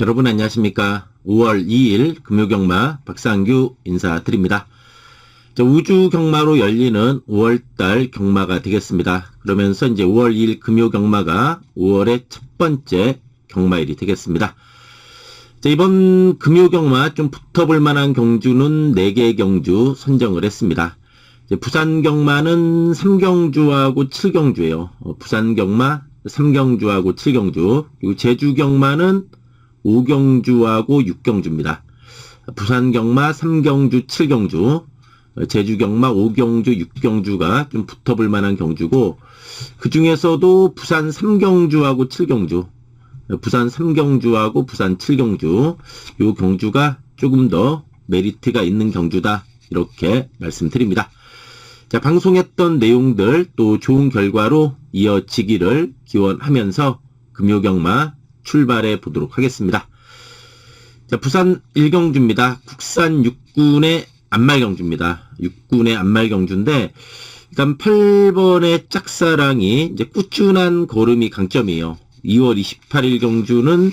여러분 안녕하십니까. 5월 2일 금요경마 박상규 인사드립니다. 우주경마로 열리는 5월달 경마가 되겠습니다. 그러면서 이제 5월 2일 금요경마가 5월의 첫 번째 경마일이 되겠습니다. 이번 금요경마 좀 붙어볼 만한 경주는 4개의 경주 선정을 했습니다. 부산경마는 3경주하고 7경주예요. 부산경마 3경주하고 7경주, 그리고 제주경마는 5경주하고 6경주입니다. 부산경마 3경주 7경주, 제주경마 5경주 6경주가 좀 붙어볼 만한 경주고, 그 중에서도 부산 3경주하고 7경주, 부산 3경주하고 부산 7경주, 요 경주가 조금 더 메리트가 있는 경주다, 이렇게 말씀드립니다. 방송했던 내용들 또 좋은 결과로 이어지기를 기원하면서 금요경마 출발해 보도록 하겠습니다. 부산 1경주입니다. 국산 6군의 안말경주입니다. 6군의 안말경주인데, 일단 8번의 짝사랑이 이제 꾸준한 걸음이 강점이에요. 2월 28일 경주는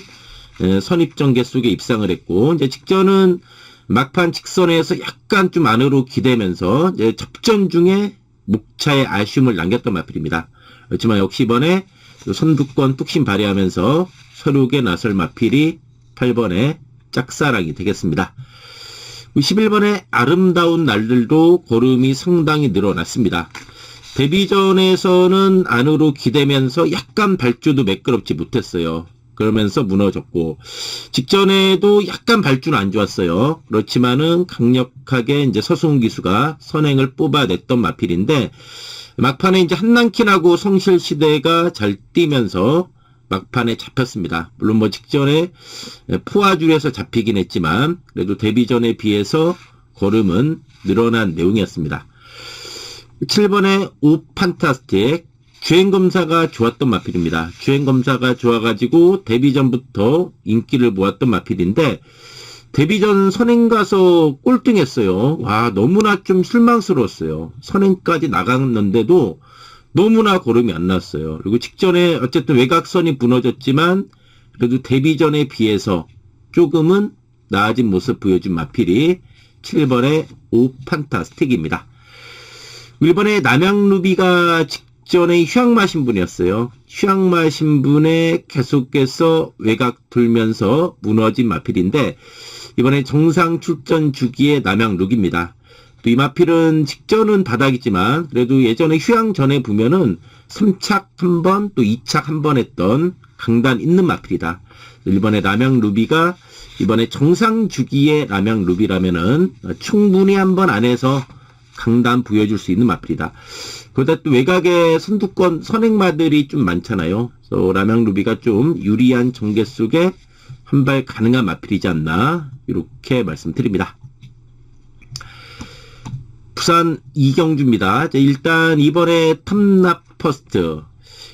선입전개 속에 입상을 했고, 이제 직전은 막판 직선에서 약간 좀 안으로 기대면서 이제 접전 중에 목차에 아쉬움을 남겼던 마필입니다. 그렇지만 역시 이번에 선두권 뚝심 발휘하면서 서륙에 나설 마필이 8번의 짝사랑이 되겠습니다. 11번의 아름다운 날들도 걸음이 상당히 늘어났습니다. 데뷔전에서는 안으로 기대면서 약간 발주도 매끄럽지 못했어요. 그러면서 무너졌고, 직전에도 약간 발주는 안 좋았어요. 그렇지만은 강력하게 이제 서승훈 기수가 선행을 뽑아냈던 마필인데, 막판에 이제 한남킨하고 성실시대가 잘 뛰면서 막판에 잡혔습니다. 물론 뭐 직전에 포화줄에서 잡히긴 했지만, 그래도 데뷔전에 비해서 걸음은 늘어난 내용이었습니다. 7번의 오 판타스틱, 주행검사가 좋았던 마필입니다. 주행검사가 좋아가지고 데뷔전부터 인기를 모았던 마필인데, 데뷔전 선행 가서 꼴등했어요. 와, 너무나 좀 실망스러웠어요. 선행까지 나갔는데도 너무나 걸음이 안 났어요. 그리고 직전에 어쨌든 외곽선이 무너졌지만 그래도 데뷔전에 비해서 조금은 나아진 모습 보여준 마필이 7번의 오 판타스틱입니다. 1번의 남양루비가 직전에 휴양마 신분이었어요. 휴양마 신분에 계속해서 외곽 돌면서 무너진 마필인데, 이번에 정상 출전 주기의 남양룩입니다. 또 이 마필은 직전은 바닥이지만 그래도 예전에 휴양 전에 보면은 3착 한 번 또 2착 한 번 했던 강단 있는 마필이다. 이번에 남양루비가 이번에 정상 주기의 남양루비라면은 충분히 한 번 안에서 강단 보여줄 수 있는 마필이다. 그러다 또 외곽에 선두권 선행마들이 좀 많잖아요. 그래서 남양루비가 좀 유리한 전개 속에 한 발 가능한 마필이지 않나, 이렇게 말씀드립니다. 부산 2경주입니다. 일단 이번에 탐납퍼스트,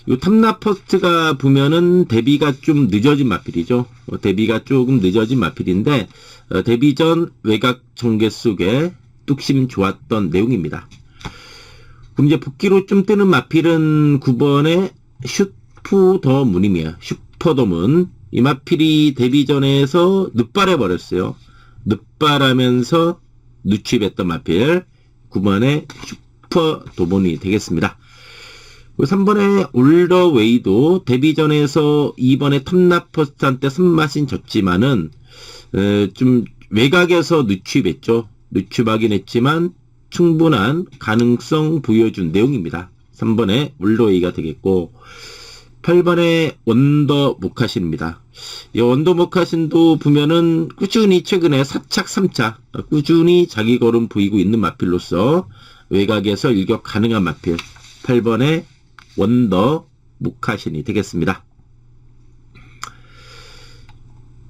이 탐납퍼스트가 보면은 데뷔가 좀 늦어진 마필이죠. 데뷔가 조금 늦어진 마필인데, 데뷔전 외곽 전개 속에 뚝심 좋았던 내용입니다. 그럼 이제 복귀로 좀 뜨는 마필은 9번의 슈퍼더문입니다. 슈퍼더문. 이 마필이 데뷔전에서 늦발해버렸어요. 늦발하면서 누취했던 마필 9번의 슈퍼더문이 되겠습니다. 3번의 올더웨이도 데뷔전에서 2번의 탐납퍼스트한테 손맛인 졌지만은 좀 외곽에서 누취했죠. 누취하긴 했지만 충분한 가능성 보여준 내용입니다. 3번의 올더웨이가 되겠고, 8번의 원더 모카신입니다. 이 원더 모카신도 보면은 꾸준히 최근에 4착 3착 꾸준히 자기 걸음 보이고 있는 마필로서 외곽에서 일격 가능한 마필 8번의 원더 모카신이 되겠습니다.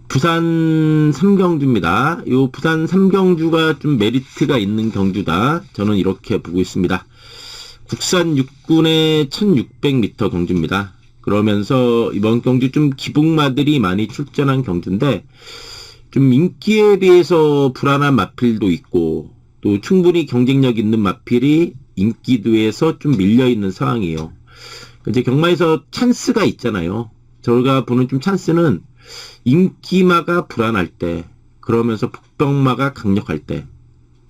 부산 3경주입니다. 이 부산 3경주가 좀 메리트가 있는 경주다, 저는 이렇게 보고 있습니다. 국산 6군의 1600m 경주입니다. 그러면서 이번 경주 좀 기복마들이 많이 출전한 경주인데, 좀 인기에 비해서 불안한 마필도 있고, 또 충분히 경쟁력 있는 마필이 인기도에서 좀 밀려있는 상황이에요. 이제 경마에서 찬스가 있잖아요. 저희가 보는 좀 찬스는 인기마가 불안할 때, 그러면서 복병마가 강력할 때,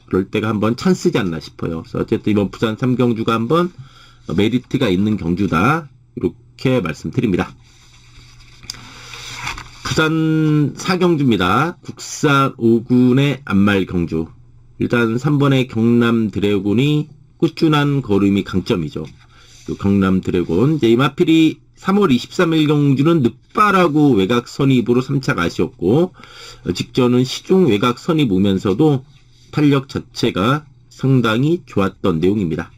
그럴 때가 한번 찬스지 않나 싶어요. 그래서 어쨌든 이번 부산 3경주가 한번 메리트가 있는 경주다. 이렇게 말씀드립니다. 부산 4경주입니다. 국산 5군의 안말 경주. 일단 3번의 경남 드래곤이 꾸준한 걸음이 강점이죠. 경남 드래곤. 이제 이 마필이 3월 23일 경주는 늦바라고 외곽 선입으로 3차가 아쉬웠고, 직전은 시중 외곽 선입 오면서도 탄력 자체가 상당히 좋았던 내용입니다.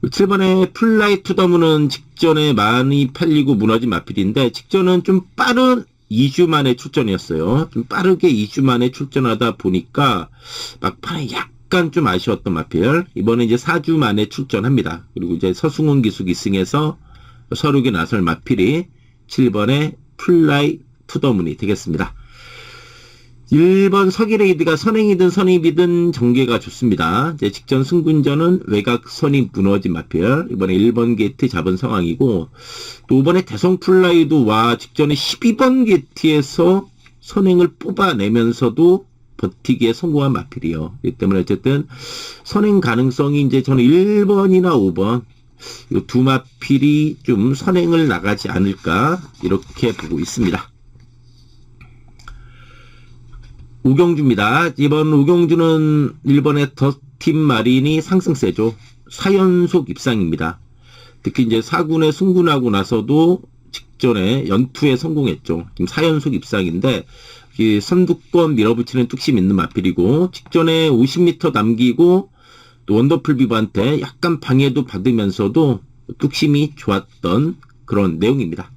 7번의 플라이 투더무는 직전에 많이 팔리고 무너진 마필인데, 직전은 좀 빠른 2주 만에 출전이었어요. 좀 빠르게 2주 만에 출전하다 보니까 막판에 약간 좀 아쉬웠던 마필. 이번에 이제 4주 만에 출전합니다. 그리고 이제 서승훈 기수 기승에서 서륙에 나설 마필이 7번의 플라이 투더문이 되겠습니다. 1번 서기레이드가 선행이든 선입이든 전개가 좋습니다. 이제 직전 승군전은 외곽 선입 무너진 마필. 이번에 1번 게이트 잡은 상황이고, 또 5번에 대성 플라이도 와 직전에 12번 게이트에서 선행을 뽑아내면서도 버티기에 성공한 마필이요. 그렇기 때문에 어쨌든 선행 가능성이 이제 저는 1번이나 5번 이 두 마필이 좀 선행을 나가지 않을까 이렇게 보고 있습니다. 5경주입니다. 이번 5경주는 1번의 더팀 마린이 상승세죠. 4연속 입상입니다. 특히 이제 4군에 승군하고 나서도 직전에 연투에 성공했죠. 지금 4연속 입상인데, 선두권 밀어붙이는 뚝심 있는 마필이고, 직전에 50m 남기고, 또 원더풀 비버한테 약간 방해도 받으면서도 뚝심이 좋았던 그런 내용입니다.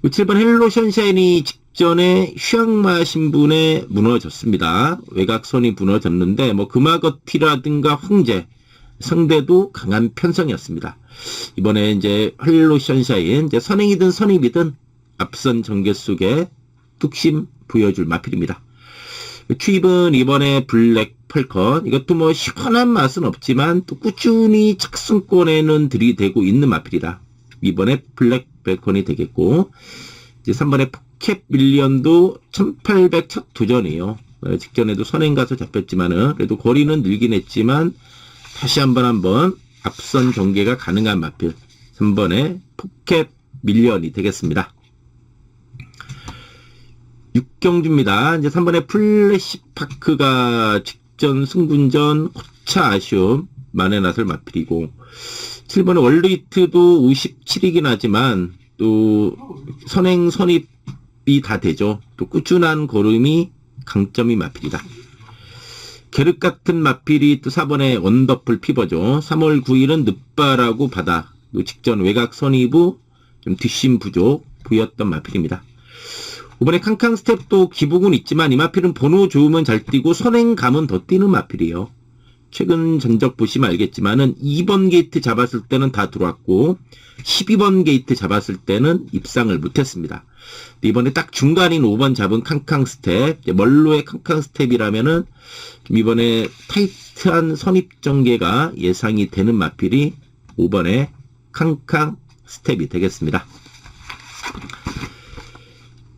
7번 헬로 션샤인이 직전에 휴양마 신분에 무너졌습니다. 외곽선이 무너졌는데 금화거티라든가 황제 상대도 강한 편성이었습니다. 이번에 이제 헬로 션샤인 이제 선행이든 선입이든 앞선 전개 속에 뚝심 보여줄 마필입니다. 추입은 이번에 블랙 펄컨, 이것도 시원한 맛은 없지만 또 꾸준히 착승권에는 들이대고 있는 마필이다. 이번에 블랙 펄컨이 되겠고, 이제 3번에 포켓 밀리언도 1800 첫 도전이에요. 직전에도 선행 가서 잡혔지만은 그래도 거리는 늘긴 했지만 다시 한번 앞선 전개가 가능한 마필 3번에 포켓 밀리언이 되겠습니다. 6경주입니다. 이제 3번에 플래시파크가 직전 승군전 고차 아쉬움 만에 나설 마필이고, 7번에 월드히트도 57이긴 하지만 또 선행 선입이 다 되죠. 또 꾸준한 걸음이 강점이 마필이다. 계륵 같은 마필이 또 4번에 원더풀 피버죠. 3월 9일은 늦바라고 바다, 또 직전 외곽 선입 후 좀 뒷심 부족 보였던 마필입니다. 이번에 캉캉 스텝도 기복은 있지만 이 마필은 번호 좋으면 잘 뛰고 선행감은 더 뛰는 마필이에요. 최근 전적 보시면 알겠지만은 2번 게이트 잡았을 때는 다 들어왔고 12번 게이트 잡았을 때는 입상을 못했습니다. 이번에 딱 중간인 5번 잡은 캉캉 스텝, 멀로의 캉캉 스텝이라면은 이번에 타이트한 선입 전개가 예상이 되는 마필이 5번의 캉캉 스텝이 되겠습니다.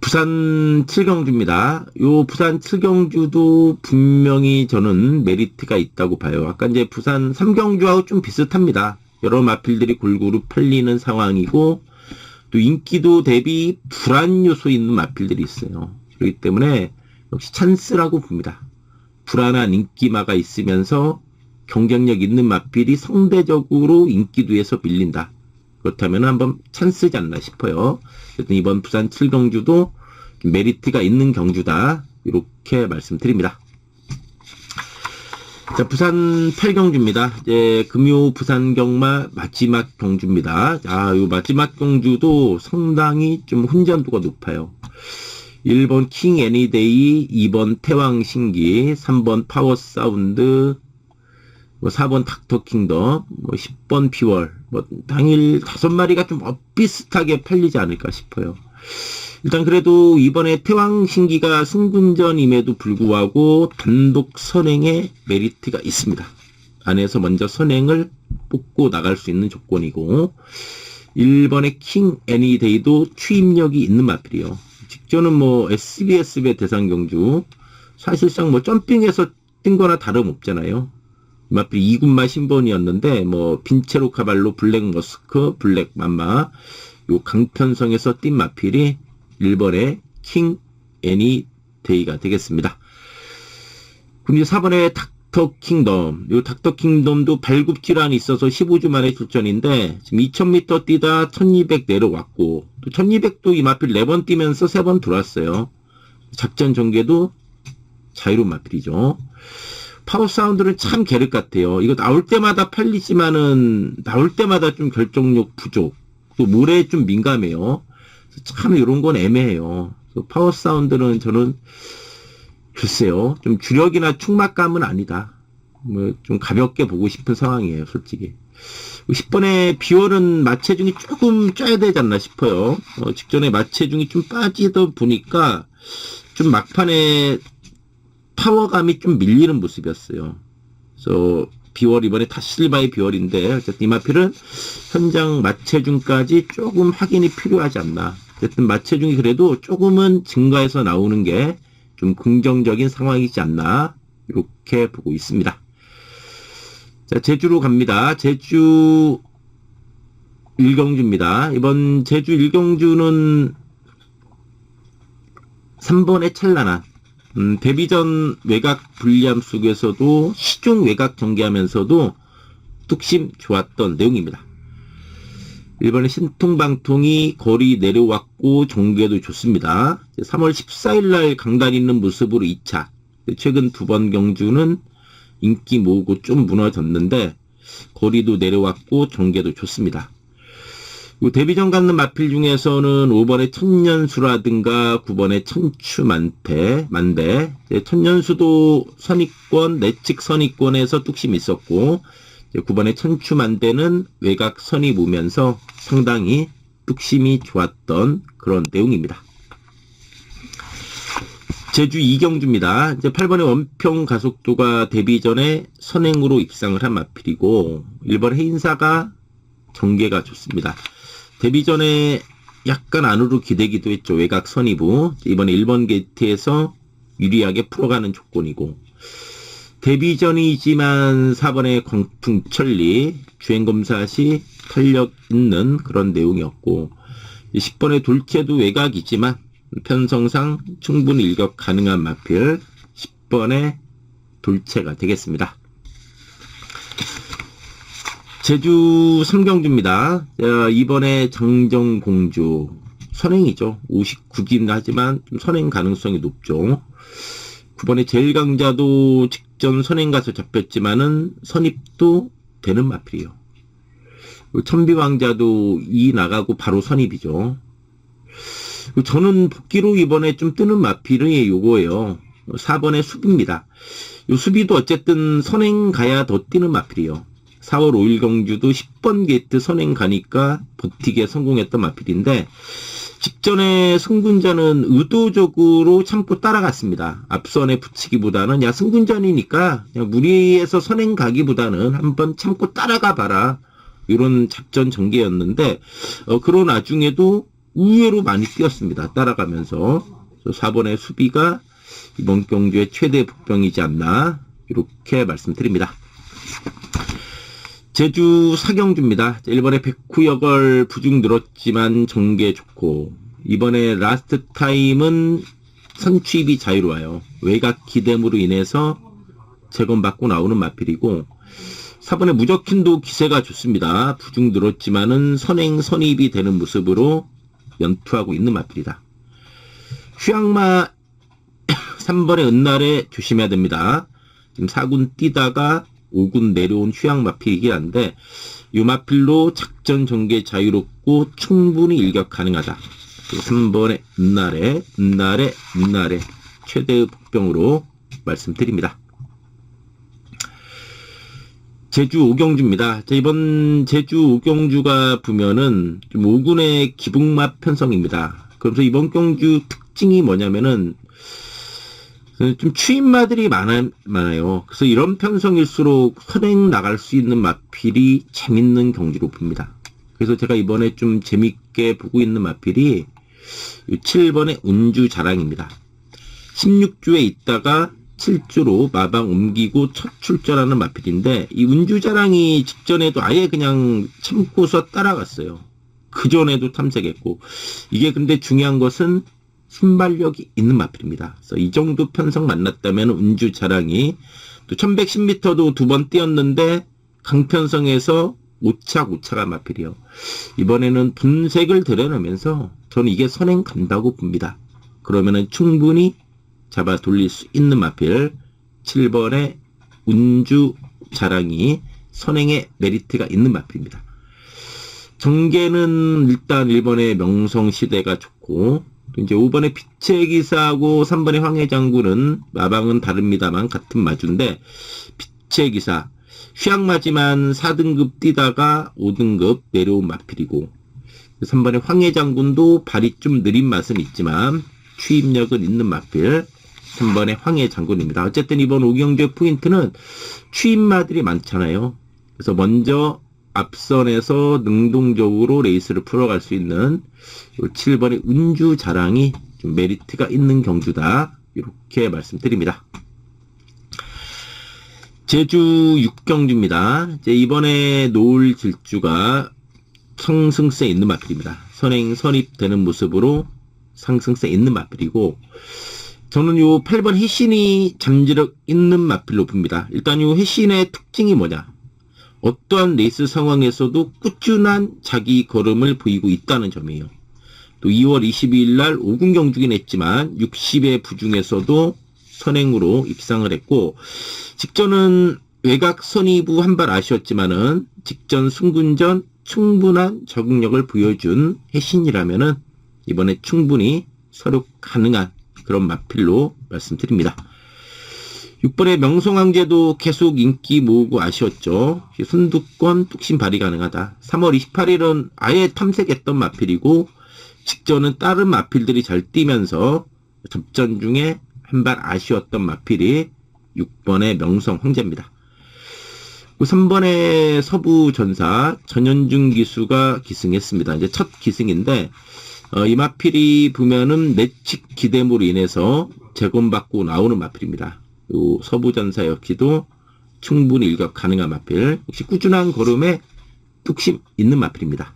부산 7경주입니다. 요 부산 7경주도 분명히 저는 메리트가 있다고 봐요. 아까 이제 부산 3경주하고 좀 비슷합니다. 여러 마필들이 골고루 팔리는 상황이고, 또 인기도 대비 불안 요소 있는 마필들이 있어요. 그렇기 때문에 역시 찬스라고 봅니다. 불안한 인기마가 있으면서 경쟁력 있는 마필이 상대적으로 인기도에서 밀린다. 그렇다면 한번 찬스지 않나 싶어요. 어쨌든 이번 부산 7경주도 메리트가 있는 경주다. 이렇게 말씀드립니다. 자, 부산 8경주입니다. 이제 금요 부산 경마 마지막 경주입니다. 자, 요 마지막 경주도 상당히 좀 혼전도가 높아요. 1번 킹 애니데이, 2번 태왕 신기, 3번 파워 사운드, 4번 닥터 킹덤, 10번 피월, 당일 5마리가 좀 비슷하게 팔리지 않을까 싶어요. 일단 그래도 이번에 태왕 신기가 승군전임에도 불구하고 단독 선행에 메리트가 있습니다. 안에서 먼저 선행을 뽑고 나갈 수 있는 조건이고, 1번의 킹 애니데이도 추임력이 있는 마필이요. 직전은 뭐 SBS배 대상 경주 사실상 뭐 점핑해서 뛴 거나 다름없잖아요. 마필 2군마 신번이었는데 뭐 빈체로 카발로 블랙 머스크 블랙 맘마 요 강편성에서 뛴 마필이 1번의 킹 애니 데이가 되겠습니다. 그럼 이제 4번에 닥터 킹덤. 요 닥터 킹덤도 발굽 질환이 있어서 15주 만에 출전인데 지금 2000m 뛰다 1200 내려왔고 또 1200도 이 마필 4번 뛰면서 3번 들어왔어요. 작전 전개도 자유로운 마필이죠. 파워 사운드는 참 계륵 같아요. 이거 나올 때마다 팔리지만은 나올 때마다 좀 결정력 부족. 또 모래에 좀 민감해요. 참 이런 건 애매해요. 파워 사운드는 저는 글쎄요. 좀 주력이나 충막감은 아니다. 뭐 좀 가볍게 보고 싶은 상황이에요. 솔직히. 10번에 비월은 마체중이 조금 쪄야 되지 않나 싶어요. 직전에 마체중이 좀 빠지다 보니까 좀 막판에 파워감이 좀 밀리는 모습이었어요. 그래서 비월 이번에 타실바의 비월인데 어쨌든 이 마필은 현장 마체중까지 조금 확인이 필요하지 않나. 어쨌든 마체중이 그래도 조금은 증가해서 나오는 게 좀 긍정적인 상황이지 않나 이렇게 보고 있습니다. 자, 제주로 갑니다. 제주 1경주입니다. 이번 제주 1경주는 3번의 찬란한 데뷔전 외곽 불리함 속에서도 시중 외곽 전개하면서도 뚝심 좋았던 내용입니다. 1번의 신통방통이 거리 내려왔고 전개도 좋습니다. 3월 14일날 강단 있는 모습으로 2차. 최근 2번 경주는 인기 모으고 좀 무너졌는데 거리도 내려왔고 전개도 좋습니다. 데뷔전 갖는 마필 중에서는 5번의 천년수라든가 9번의 천추만대, 천년수도 선입권, 내측 선입권에서 뚝심이 있었고 9번의 천추만대는 외곽 선입 오면서 상당히 뚝심이 좋았던 그런 내용입니다. 제주 2경주입니다. 이제 8번의 원평 가속도가 데뷔전에 선행으로 입상을 한 마필이고 1번 해인사가 전개가 좋습니다. 데뷔전에 약간 안으로 기대기도 했죠. 외곽 선입부. 이번에 1번 게이트에서 유리하게 풀어가는 조건이고 데뷔전이지만 4번의 광풍천리 주행검사 시 탄력 있는 그런 내용이었고 10번의 돌체도 외곽이지만 편성상 충분히 일격 가능한 마필 10번의 돌체가 되겠습니다. 제주 3경주입니다. 이번에 장정공주 선행이죠. 59긴 하지만 좀 선행 가능성이 높죠. 9번에 제일강자도 직전 선행 가서 잡혔지만은 선입도 되는 마필이요. 천비왕자도 2 나가고 바로 선입이죠. 저는 복귀로 이번에 좀 뜨는 마필이 요거예요. 4번의 수비입니다. 요 수비도 어쨌든 선행 가야 더 뛰는 마필이요. 4월 5일 경주도 10번 게이트 선행 가니까 버티기에 성공했던 마필인데 직전에 승군자는 의도적으로 참고 따라갔습니다. 앞선에 붙이기보다는 야 승군전이니까 그냥 무리해서 선행 가기보다는 한번 참고 따라가 봐라. 이런 작전 전개였는데 그런 와중에도 의외로 많이 뛰었습니다. 따라가면서 4번의 수비가 이번 경주의 최대 복병이지 않나 이렇게 말씀드립니다. 제주 4경주입니다. 1번에 백후여걸 부중 늘었지만 전개 좋고 이번에 라스트 타임은 선취입이 자유로워요. 외곽 기댐으로 인해서 재검받고 나오는 마필이고 4번에 무적힌도 기세가 좋습니다. 부중 늘었지만은 선행 선입이 되는 모습으로 연투하고 있는 마필이다. 휴양마 3번의 은날에 조심해야 됩니다. 지금 4군 뛰다가 5군 내려온 휴양 마필이긴 한데 이 마필로 작전 전개 자유롭고 충분히 일격 가능하다. 3번의 은날에 최대의 복병으로 말씀드립니다. 제주 5경주입니다. 이번 제주 5경주가 보면은 좀 5군의 기북맛 편성입니다. 그래서 이번 경주 특징이 뭐냐면은 좀 추임마들이 많아요. 그래서 이런 편성일수록 선행 나갈 수 있는 마필이 재밌는 경주로 봅니다. 그래서 제가 이번에 좀 재밌게 보고 있는 마필이 7번의 운주자랑입니다. 16주에 있다가 7주로 마방 옮기고 첫 출전하는 마필인데 이 운주자랑이 직전에도 아예 그냥 참고서 따라갔어요. 그전에도 탐색했고 이게 근데 중요한 것은 순발력이 있는 마필입니다. 그래서 이 정도 편성 만났다면 운주자랑이 또 1110m도 2번 뛰었는데 강편성에서 오차고차가 마필이요. 이번에는 분색을 드러내면서 저는 이게 선행 간다고 봅니다. 그러면은 충분히 잡아 돌릴 수 있는 마필 7번의 운주자랑이 선행에 메리트가 있는 마필입니다. 정계는 일단 1번의 명성시대가 좋고 이제 5번의 빛의 기사하고 3번의 황해장군은 마방은 다릅니다만 같은 마주인데 빛의 기사 휘황마지만 4등급 뛰다가 5등급 내려온 마필이고 3번의 황해장군도 발이 좀 느린 맛은 있지만 추임력은 있는 마필 3번의 황해장군입니다. 어쨌든 이번 오경주의 포인트는 추임마들이 많잖아요. 그래서 먼저 앞선에서 능동적으로 레이스를 풀어갈 수 있는 7번의 운주자랑이 좀 메리트가 있는 경주다. 이렇게 말씀드립니다. 제주 6경주입니다. 이제 이번에 노을 질주가 상승세 있는 마필입니다. 선행 선입되는 모습으로 상승세 있는 마필이고 저는 요 8번 해신이 잠재력 있는 마필로 봅니다. 일단 요 해신의 특징이 뭐냐? 어떠한 레이스 상황에서도 꾸준한 자기 걸음을 보이고 있다는 점이에요. 또 2월 22일 날 5군 경주긴 했지만 60의 부중에서도 선행으로 입상을 했고 직전은 외곽 선의부 한 발 아쉬웠지만은 직전 승군전 충분한 적응력을 보여준 해신이라면은 이번에 충분히 서력 가능한 그런 마필로 말씀드립니다. 6번의 명성황제도 계속 인기 모으고 아쉬웠죠. 순두권 뚝심 발휘 가능하다. 3월 28일은 아예 탐색했던 마필이고 직전은 다른 마필들이 잘 뛰면서 접전 중에 한 발 아쉬웠던 마필이 6번의 명성황제입니다. 3번의 서부전사 전현중 기수가 기승했습니다. 이제 첫 기승인데 이 마필이 보면은 내측 기대무로 인해서 재검받고 나오는 마필입니다. 요 서부전사 역시도 충분히 일격 가능한 마필. 역시 꾸준한 걸음에 뚝심 있는 마필입니다.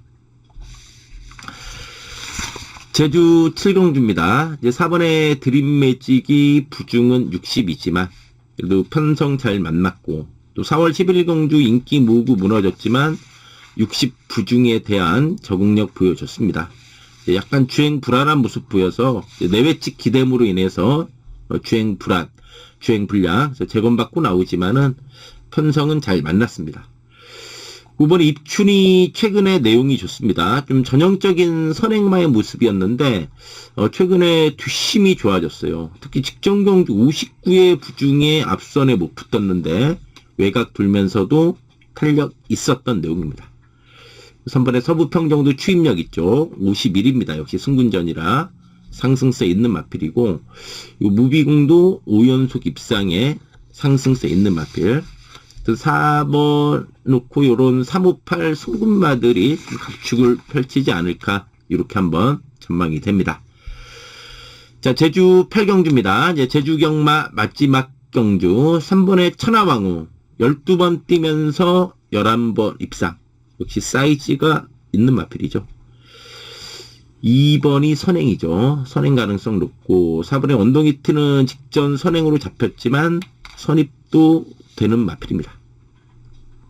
제주 7경주입니다. 이제 4번의 드림 매직이 부중은 60이지만 그래도 편성 잘 만났고 또 4월 11일 경주 인기 모으고 무너졌지만 60 부중에 대한 적응력 보여줬습니다. 약간 주행 불안한 모습 보여서 내외측 기대무로 인해서 주행 불안, 주행 불량, 그래서 재검받고 나오지만은 편성은 잘 만났습니다. 5번에 입춘이 최근에 내용이 좋습니다. 좀 전형적인 선행마의 모습이었는데 최근에 뒷심이 좋아졌어요. 특히 직전 경주 59의 부중에 앞선에 못 붙었는데 외곽 돌면서도 탄력 있었던 내용입니다. 3번에 서부평정도 추임력 있죠. 51입니다. 역시 승군전이라 상승세 있는 마필이고 요 무비궁도 5연속 입상에 상승세 있는 마필. 4번 놓고 요런 358 승군마들이 각축을 펼치지 않을까 이렇게 한번 전망이 됩니다. 자, 제주 8경주입니다. 이제 제주 경마 마지막 경주 3번의 천하왕후 12번 뛰면서 11번 입상. 역시 사이즈가 있는 마필이죠. 2번이 선행이죠. 선행 가능성 높고 4번의 원동이트는 직전 선행으로 잡혔지만 선입도 되는 마필입니다.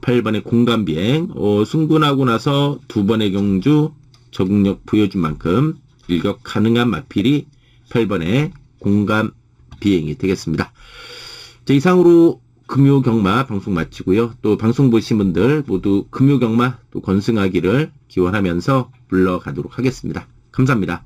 8번의 공간비행 승군하고 나서 2번의 경주 적응력 보여준 만큼 일격 가능한 마필이 8번의 공간비행이 되겠습니다. 자, 이상으로 금요경마 방송 마치고요. 또 방송 보신 분들 모두 금요경마 또 건승하기를 기원하면서 물러가도록 하겠습니다. 감사합니다.